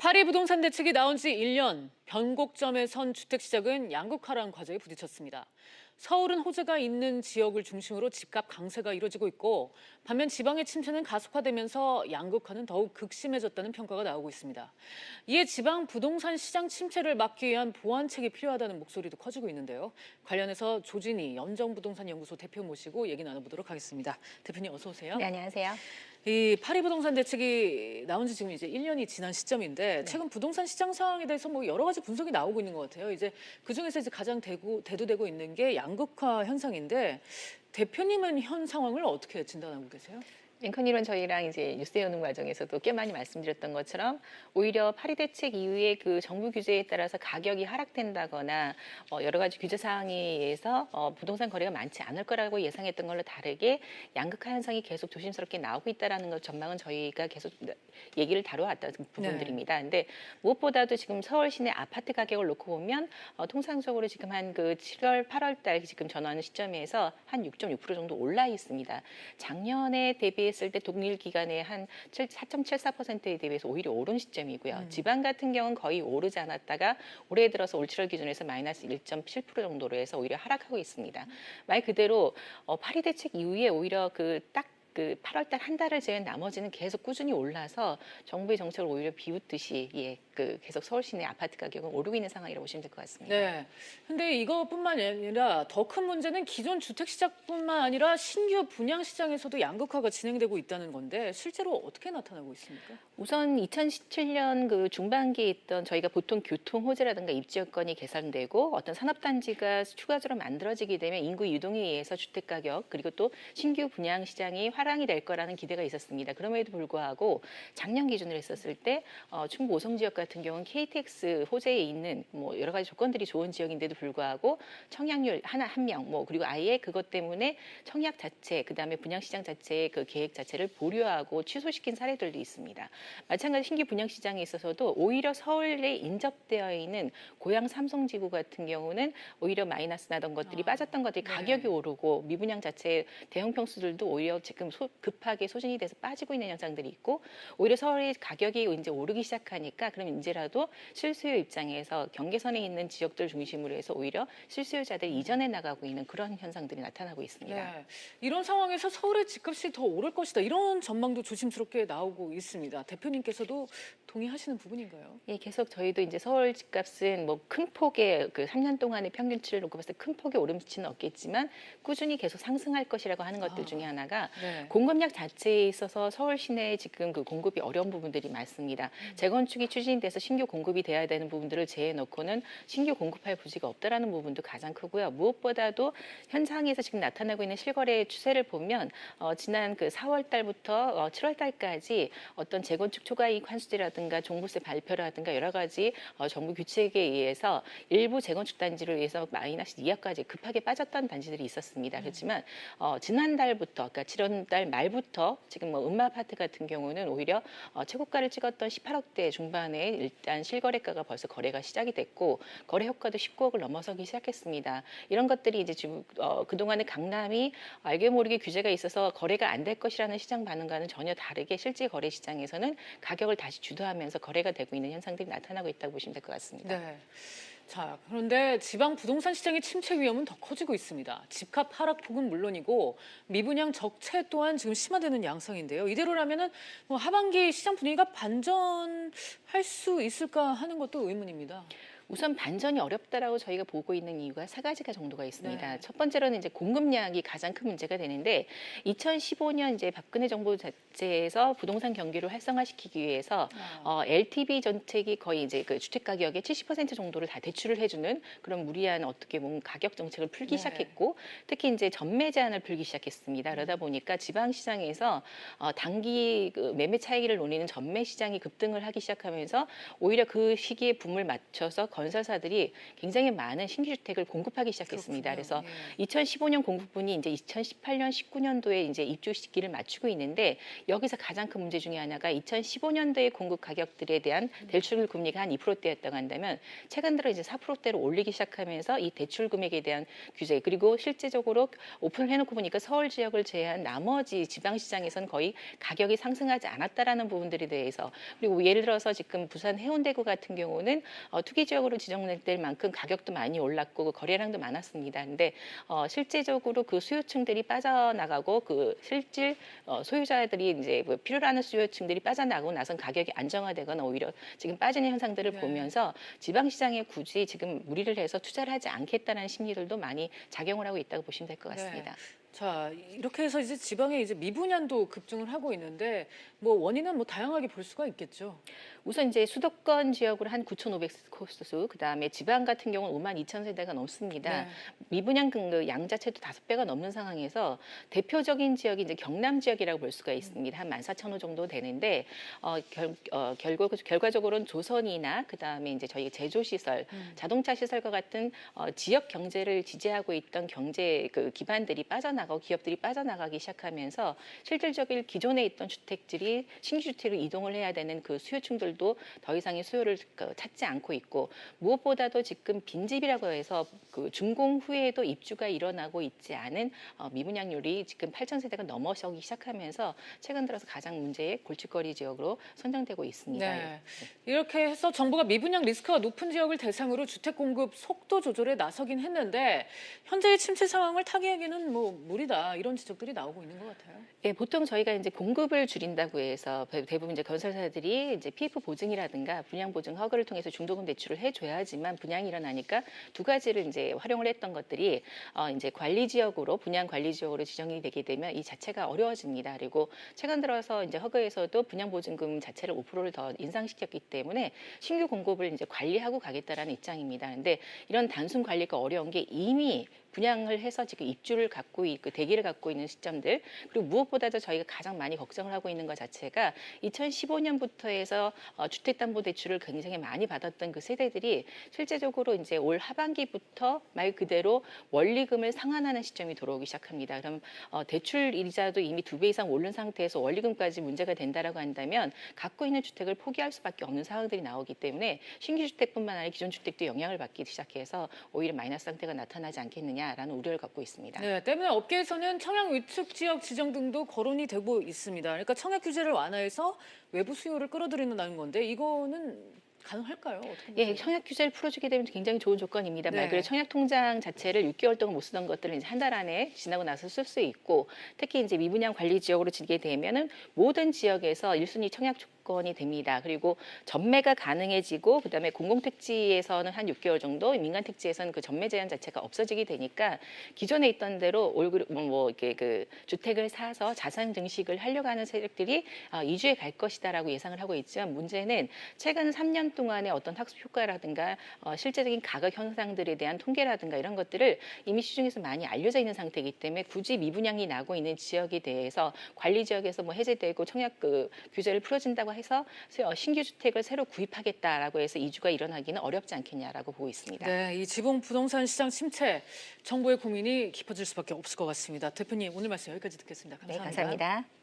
파리 부동산 대책이 나온 지 1년, 변곡점에 선 주택시장은 양극화라는 과제에 부딪혔습니다. 서울은 호재가 있는 지역을 중심으로 집값 강세가 이뤄지고 있고, 반면 지방의 침체는 가속화되면서 양극화는 더욱 극심해졌다는 평가가 나오고 있습니다. 이에 지방 부동산 시장 침체를 막기 위한 보완책이 필요하다는 목소리도 커지고 있는데요. 관련해서 조진희 연정부동산연구소 대표 모시고 얘기 나눠보도록 하겠습니다. 대표님 어서 오세요. 네, 안녕하세요. 이 파리 부동산 대책이 나온 지 지금 이제 1년이 지난 시점인데 최근 부동산 시장 상황에 대해서 뭐 여러 가지 분석이 나오고 있는 것 같아요. 이제 그중에서 이제 가장 대두되고 있는 게 양극화 현상인데 대표님은 현 상황을 어떻게 진단하고 계세요? 앵커님은 저희랑 이제 뉴스 여는 과정에서도 꽤 많이 말씀드렸던 것처럼 오히려 파리 대책 이후에 그 정부 규제에 따라서 가격이 하락된다거나 여러 가지 규제 사항에 의해서 부동산 거래가 많지 않을 거라고 예상했던 걸로 다르게 양극화 현상이 계속 조심스럽게 나오고 있다라는 것 전망은 저희가 계속 얘기를 다뤄왔던 부분들입니다. 네. 근데 무엇보다도 지금 서울 시내 아파트 가격을 놓고 보면 통상적으로 지금 한 그 7월, 8월 달 지금 전환 시점에서 한 6.6% 정도 올라 있습니다. 작년에 대비했을 때 동일 기간에 한 4.74%에 대비해서 오히려 오른 시점이고요. 지방 같은 경우는 거의 오르지 않았다가 올해 들어서 올 7월 기준에서 마이너스 1.7% 정도로 해서 오히려 하락하고 있습니다. 말 그대로 파리 대책 이후에 오히려 그 8월 달 한 달을 제외한 나머지는 계속 꾸준히 올라서 정부의 정책을 오히려 비웃듯이 계속 서울 시내 아파트 가격은 오르고 있는 상황이라고 보시면 될 것 같습니다. 네. 근데 이것뿐만 아니라 더 큰 문제는 기존 주택 시장뿐만 아니라 신규 분양 시장에서도 양극화가 진행되고 있다는 건데 실제로 어떻게 나타나고 있습니까? 우선 2017년 그 중반기에 있던 저희가 보통 교통 호재라든가 입지 여건이 개선되고 어떤 산업단지가 추가적으로 만들어지게 되면 인구 유동에 의해서 주택 가격 그리고 또 신규 분양 시장이 화랑이 될 거라는 기대가 있었습니다. 그럼에도 불구하고 작년 기준으로 했었을 때 충북 오송 지역 같은 경우는 KTX 호재에 있는 뭐 여러 가지 조건들이 좋은 지역인데도 불구하고 청약률 한 명 그리고 아예 그것 때문에 청약 자체 그다음에 분양 시장 자체의 그 계획 자체를 보류하고 취소시킨 사례들도 있습니다. 마찬가지 신규 분양 시장에 있어서도 오히려 서울에 인접되어 있는 고양 삼성지구 같은 경우는 오히려 마이너스 나던 것들이 빠졌던 것들이 네. 가격이 오르고 미분양 자체의 대형 평수들도 오히려 지금 급하게 소진이 돼서 빠지고 있는 현상들이 있고 오히려 서울의 가격이 이제 오르기 시작하니까 그럼 이제라도 실수요 입장에서 경계선에 있는 지역들 중심으로 해서 오히려 실수요자들이 이전에 나가고 있는 그런 현상들이 나타나고 있습니다. 네. 이런 상황에서 서울의 집값이 더 오를 것이다. 이런 전망도 조심스럽게 나오고 있습니다. 대표님께서도 동의하시는 부분인가요? 예, 계속 저희도 이제 서울 집값은 뭐 큰 폭의 그 3년 동안의 평균치를 놓고 봤을 때 큰 폭의 오름치는 없겠지만 꾸준히 계속 상승할 것이라고 하는 것들 중에 하나가 네. 공급력 자체에 있어서 서울 시내에 지금 그 공급이 어려운 부분들이 많습니다. 재건축이 추진돼서 신규 공급이 돼야 되는 부분들을 제해놓고는 신규 공급할 부지가 없다라는 부분도 가장 크고요. 무엇보다도 현장에서 지금 나타나고 있는 실거래 추세를 보면 지난 그 4월 달부터 7월 달까지 어떤 재건축 초과이익 환수제라든가 종부세 발표라든가 여러 가지 정부 규칙에 의해서 일부 재건축 단지를 위해서 마이너스 이하까지 급하게 빠졌던 단지들이 있었습니다. 그렇지만 지난달부터 그러니까 7월 말부터 지금 뭐 음마 아파트 같은 경우는 오히려 최고가를 찍었던 18억대 중반에 일단 실거래가가 벌써 거래가 시작이 됐고 거래 효과도 19억을 넘어서기 시작했습니다. 이런 것들이 이제 지금 그동안의 강남이 알게 모르게 규제가 있어서 거래가 안 될 것이라는 시장 반응과는 전혀 다르게 실제 거래 시장에서는 가격을 다시 주도하면서 거래가 되고 있는 현상들이 나타나고 있다고 보시면 될 것 같습니다. 네. 자, 그런데 지방 부동산 시장의 침체 위험은 더 커지고 있습니다. 집값 하락폭은 물론이고 미분양 적체 또한 지금 심화되는 양상인데요. 이대로라면은 뭐 하반기 시장 분위기가 반전할 수 있을까 하는 것도 의문입니다. 우선 반전이 어렵다라고 저희가 보고 있는 이유가 4가지가 정도가 있습니다. 네. 첫 번째로는 이제 공급량이 가장 큰 문제가 되는데 2015년 이제 박근혜 정부 자체에서 부동산 경기를 활성화시키기 위해서 LTV 정책이 거의 이제 그 주택 가격의 70% 정도를 다 대출을 해주는 그런 무리한 어떻게 보면 가격 정책을 풀기 네. 시작했고 특히 이제 전매 제한을 풀기 시작했습니다. 그러다 보니까 지방 시장에서 단기 그 매매 차익을 노리는 전매 시장이 급등을 하기 시작하면서 오히려 그 시기에 붐을 맞춰서 건설사들이 굉장히 많은 신규 주택을 공급하기 시작했습니다. 그렇군요. 그래서 2015년 공급분이 이제 2018년, 19년도에 이제 입주 시기를 맞추고 있는데 여기서 가장 큰 문제 중에 하나가 2015년도의 공급 가격들에 대한 대출 금리가 한 2%대였다고 한다면 최근 들어 이제 4%대로 올리기 시작하면서 이 대출 금액에 대한 규제 그리고 실제적으로 오픈을 해놓고 보니까 서울 지역을 제외한 나머지 지방시장에서는 거의 가격이 상승하지 않았다라는 부분들에 대해서 그리고 예를 들어서 지금 부산 해운대구 같은 경우는 투기 지역으로 지정될 만큼 가격도 많이 올랐고 거래량도 많았습니다. 근데 실제적으로 그 수요층들이 빠져나가고 그 실질 소유자들이 이제 뭐 필요로 하는 수요층들이 빠져나가고 나선 가격이 안정화되거나 오히려 지금 빠지는 현상들을 네. 보면서 지방시장에 굳이 지금 무리를 해서 투자를 하지 않겠다는 심리들도 많이 작용을 하고 있다고 보시면 될 것 같습니다. 자, 이렇게 해서 이제 지방에 이제 미분양도 급증을 하고 있는데 뭐 원인은 뭐 다양하게 볼 수가 있겠죠. 우선 이제 수도권 지역으로 한 9,500호수, 그다음에 지방 같은 경우는 52,000세대가 넘습니다. 네. 미분양 그 양 자체도 5배가 넘는 상황에서 대표적인 지역이 이제 경남 지역이라고 볼 수가 있습니다. 한 14,000호 정도 되는데 결과적으로는 조선이나 그다음에 이제 저희 제조 시설, 자동차 시설과 같은 지역 경제를 지지하고 있던 경제 그 기반들이 빠져나가고 기업들이 빠져나가기 시작하면서 실질적인 기존에 있던 주택들이 신규 주택으로 이동을 해야 되는 그 수요층들도 더 이상의 수요를 찾지 않고 있고 무엇보다도 지금 빈집이라고 해서 그 준공 후에도 입주가 일어나고 있지 않은 미분양률이 지금 8,000세대가 넘어서기 시작하면서 최근 들어서 가장 문제의 골칫거리 지역으로 선정되고 있습니다. 네. 이렇게 해서 정부가 미분양 리스크가 높은 지역을 대상으로 주택 공급 속도 조절에 나서긴 했는데 현재의 침체 상황을 타개하기는 뭐 무리다 이런 지적들이 나오고 있는 것 같아요. 예, 보통 저희가 이제 공급을 줄인다고 해서 대부분 이제 건설사들이 이제 PF 보증이라든가 분양 보증 허가를 통해서 중도금 대출을 해줘야지만 분양이 일어나니까 두 가지를 이제 활용을 했던 것들이 이제 관리 지역으로 분양 관리 지역으로 지정이 되게 되면 이 자체가 어려워집니다. 그리고 최근 들어서 이제 허가에서도 분양 보증금 자체를 5%를 더 인상시켰기 때문에 신규 공급을 이제 관리하고 가겠다라는 입장입니다. 근데 이런 단순 관리가 어려운 게 이미 분양을 해서 지금 입주를 갖고 있고 대기를 갖고 있는 시점들 그리고 무엇보다도 저희가 가장 많이 걱정을 하고 있는 것 자체가 2015년부터 해서 주택담보대출을 굉장히 많이 받았던 그 세대들이 실제적으로 이제 올 하반기부터 말 그대로 원리금을 상환하는 시점이 들어오기 시작합니다. 그럼 대출 이자도 이미 2배 이상 오른 상태에서 원리금까지 문제가 된다라고 한다면 갖고 있는 주택을 포기할 수밖에 없는 상황들이 나오기 때문에 신규 주택뿐만 아니라 기존 주택도 영향을 받기 시작해서 오히려 마이너스 상태가 나타나지 않겠느냐. 라는 우려를 갖고 있습니다. 네, 때문에 업계에서는 청약 위축 지역 지정 등도 거론이 되고 있습니다. 그러니까 청약 규제를 완화해서 외부 수요를 끌어들이는 건데 이거는 가능할까요? 어떻게 보세요? 예, 청약 규제를 풀어주게 되면 굉장히 좋은 조건입니다. 말 네. 그대로 청약 통장 자체를 6개월 동안 못 쓰던 것들을 이제 한 달 안에 지나고 나서 쓸 수 있고 특히 이제 미분양 관리 지역으로 지게 되면은 모든 지역에서 1순위 청약 조건이 됩니다. 그리고 전매가 가능해지고 그다음에 공공택지에서는 한 6개월 정도, 민간택지에서는 그 전매 제한 자체가 없어지게 되니까 기존에 있던 대로 이렇게 그 주택을 사서 자산 증식을 하려고 하는 세력들이 이주해 갈 것이다라고 예상을 하고 있지만 문제는 최근 3년 동안의 어떤 학습 효과라든가 실제적인 가격 현상들에 대한 통계라든가 이런 것들을 이미 시중에서 많이 알려져 있는 상태이기 때문에 굳이 미분양이 나고 있는 지역에 대해서 관리 지역에서 뭐 해제되고 청약 그 규제를 풀어준다고 해서 신규 주택을 새로 구입하겠다라고 해서 이주가 일어나기는 어렵지 않겠냐라고 보고 있습니다. 네, 이 지방 부동산 시장 침체 정부의 고민이 깊어질 수밖에 없을 것 같습니다. 대표님 오늘 말씀 여기까지 듣겠습니다. 네, 감사합니다. 감사합니다.